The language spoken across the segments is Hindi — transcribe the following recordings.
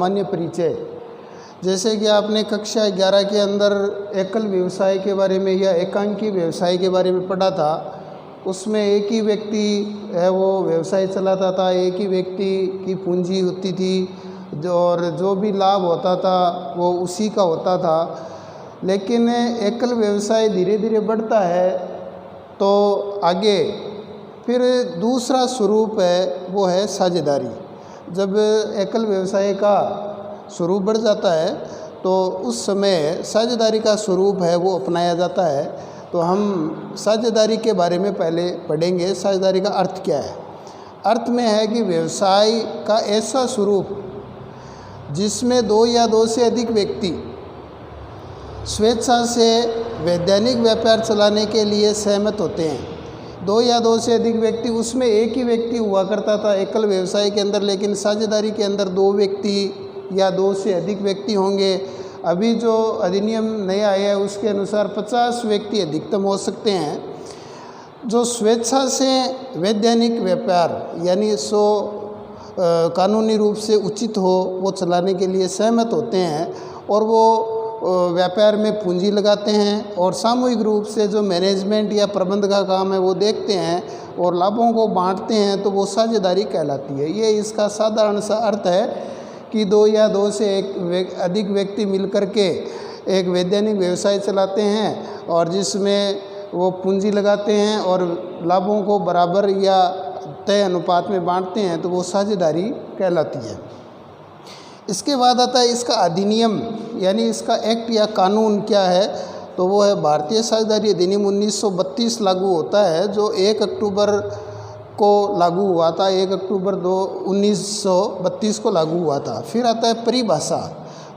सामान्य परिचय। जैसे कि आपने कक्षा 11 के अंदर एकल व्यवसाय के बारे में या एकांकी व्यवसाय के बारे में पढ़ा था। उसमें एक ही व्यक्ति है वो व्यवसाय चलाता था, एक ही व्यक्ति की पूंजी होती थी और जो भी लाभ होता था वो उसी का होता था। लेकिन एकल व्यवसाय धीरे धीरे बढ़ता है तो आगे फिर दूसरा स्वरूप है वो है साझेदारी। जब एकल व्यवसाय का स्वरूप बढ़ जाता है तो उस समय साझेदारी का स्वरूप है वो अपनाया जाता है। तो हम साझेदारी के बारे में पहले पढ़ेंगे। साझेदारी का अर्थ क्या है? अर्थ में है कि व्यवसाय का ऐसा स्वरूप जिसमें दो या दो से अधिक व्यक्ति स्वेच्छा से वैधानिक व्यापार चलाने के लिए सहमत होते हैं। दो या दो से अधिक व्यक्ति, उसमें एक ही व्यक्ति हुआ करता था एकल व्यवसाय के अंदर, लेकिन साझेदारी के अंदर दो व्यक्ति या दो से अधिक व्यक्ति होंगे। अभी जो अधिनियम नया आया है उसके अनुसार 50 व्यक्ति अधिकतम हो सकते हैं। जो स्वेच्छा से वैधानिक व्यापार यानी कानूनी रूप से उचित हो वो चलाने के लिए सहमत होते हैं और वो व्यापार में पूंजी लगाते हैं और सामूहिक रूप से जो मैनेजमेंट या प्रबंध का काम है वो देखते हैं और लाभों को बांटते हैं, तो वो साझेदारी कहलाती है। ये इसका साधारण सा अर्थ है कि दो या दो से अधिक व्यक्ति मिलकर के एक वैधानिक व्यवसाय चलाते हैं और जिसमें वो पूंजी लगाते हैं और लाभों को बराबर या तय अनुपात में बांटते हैं, तो वो साझेदारी कहलाती है। इसके बाद आता है इसका अधिनियम यानी इसका एक्ट या कानून क्या है, तो वो है भारतीय साझेदारी अधिनियम 1932 लागू होता है, जो 1 अक्टूबर को लागू हुआ था। 1 अक्टूबर 1932 को लागू हुआ था। फिर आता है परिभाषा।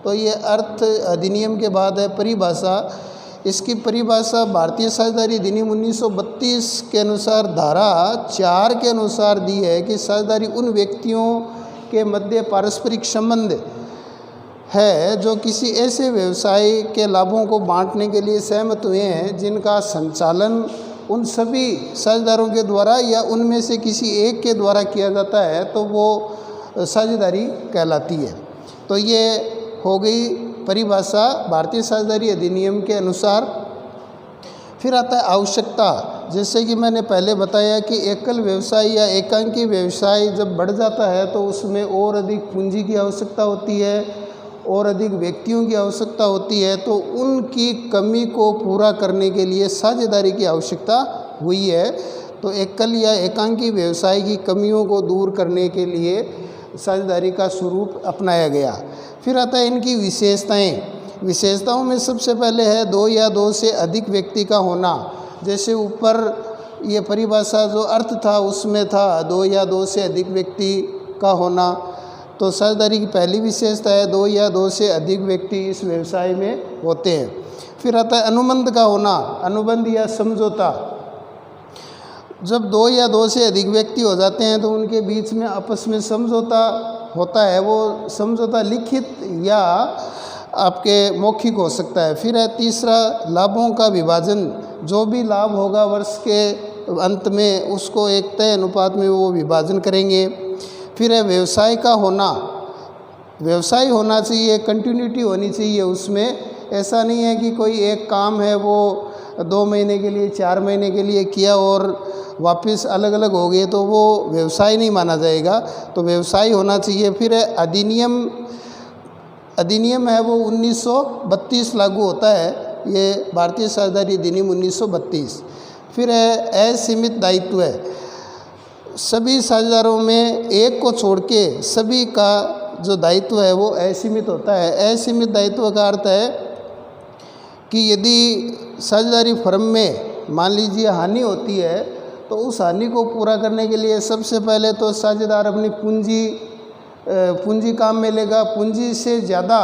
तो ये अर्थ अधिनियम के बाद है परिभाषा। इसकी परिभाषा भारतीय साझेदारी अधिनियम 1932 के अनुसार धारा 4 के अनुसार दी है कि साझेदारी उन व्यक्तियों के मध्य पारस्परिक संबंध है जो किसी ऐसे व्यवसाय के लाभों को बांटने के लिए सहमत हुए हैं जिनका संचालन उन सभी साझेदारों के द्वारा या उनमें से किसी एक के द्वारा किया जाता है, तो वो साझेदारी कहलाती है। तो ये हो गई परिभाषा भारतीय साझेदारी अधिनियम के अनुसार। फिर आता है आवश्यकता। जैसे कि मैंने पहले बताया कि एकल व्यवसाय या एकांकी व्यवसाय जब बढ़ जाता है तो उसमें और अधिक पूंजी की आवश्यकता होती है और अधिक व्यक्तियों की आवश्यकता होती है, तो उनकी कमी को पूरा करने के लिए साझेदारी की आवश्यकता हुई है। तो एकल या एकांकी व्यवसाय की कमियों को दूर करने के लिए साझेदारी का स्वरूप अपनाया गया। फिर आता है इनकी विशेषताएं। विशेषताओं में सबसे पहले है दो या दो से अधिक व्यक्ति का होना। जैसे ऊपर ये परिभाषा जो अर्थ था उसमें था दो या दो से अधिक व्यक्ति का होना, तो साझेदारी की पहली विशेषता है दो या दो से अधिक व्यक्ति इस व्यवसाय में होते हैं। फिर आता है अनुबंध का होना। अनुबंध या समझौता। जब दो या दो से अधिक व्यक्ति हो जाते हैं तो उनके बीच में आपस में समझौता होता है। वो समझौता लिखित या आपके मौखिक हो सकता है। फिर है तीसरा लाभों का विभाजन। जो भी लाभ होगा वर्ष के अंत में उसको एक तय अनुपात में वो विभाजन करेंगे। फिर है व्यवसाय का होना। व्यवसाय होना चाहिए, कंटिन्यूटी होनी चाहिए उसमें। ऐसा नहीं है कि कोई एक काम है वो 2 महीने के लिए 4 महीने के लिए किया और वापस अलग अलग हो गए, तो वो व्यवसाय नहीं माना जाएगा। तो व्यवसाय होना चाहिए। फिर है अधिनियम है वो 1932 लागू होता है। ये भारतीय साझेदारी अधिनियम 1932। फिर है असीमित दायित्व है। सभी साझेदारों में एक को छोड़ के सभी का जो दायित्व है वो असीमित होता है। असीमित दायित्व का अर्थ है कि यदि साझेदारी फर्म में मान लीजिए हानि होती है तो उस हानि को पूरा करने के लिए सबसे पहले तो साझेदार अपनी पूंजी काम में लेगा। पूंजी से ज़्यादा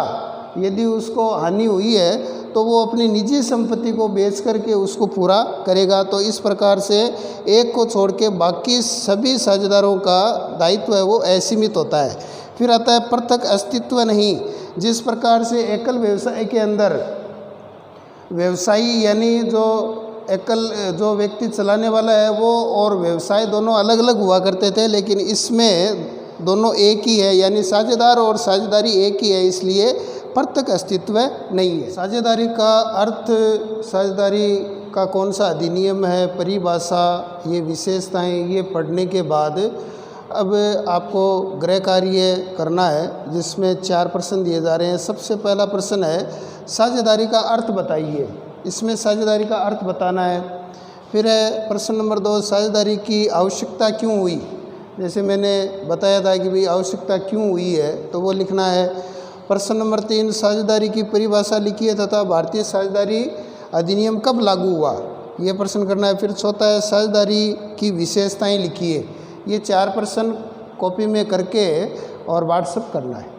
यदि उसको हानि हुई है तो वो अपनी निजी संपत्ति को बेच करके उसको पूरा करेगा। तो इस प्रकार से एक को छोड़ के बाकी सभी साझेदारों का दायित्व है वो असीमित होता है। फिर आता है पृथक अस्तित्व नहीं। जिस प्रकार से एकल व्यवसाय के अंदर व्यवसायी यानी जो व्यक्ति चलाने वाला है वो और व्यवसाय दोनों अलग अलग हुआ करते थे, लेकिन इसमें दोनों एक ही है, यानी साझेदार और साझेदारी एक ही है, इसलिए पृथक अस्तित्व नहीं है। साझेदारी का अर्थ, साझेदारी का कौन सा अधिनियम है, परिभाषा, ये विशेषताएं, ये पढ़ने के बाद अब आपको गृह कार्य करना है, जिसमें 4 प्रश्न दिए जा रहे हैं। सबसे पहला प्रश्न है साझेदारी का अर्थ बताइए। इसमें साझेदारी का अर्थ बताना है। फिर है प्रश्न नंबर 2, साझेदारी की आवश्यकता क्यों हुई। जैसे मैंने बताया था कि भाई आवश्यकता क्यों हुई है, तो वो लिखना है। प्रश्न नंबर 3, साझेदारी की परिभाषा लिखिए तथा भारतीय साझेदारी अधिनियम कब लागू हुआ, ये प्रश्न करना है। फिर चौथा है साझेदारी की विशेषताएं लिखिए। ये 4 प्रश्न कॉपी में करके और व्हाट्सएप करना है।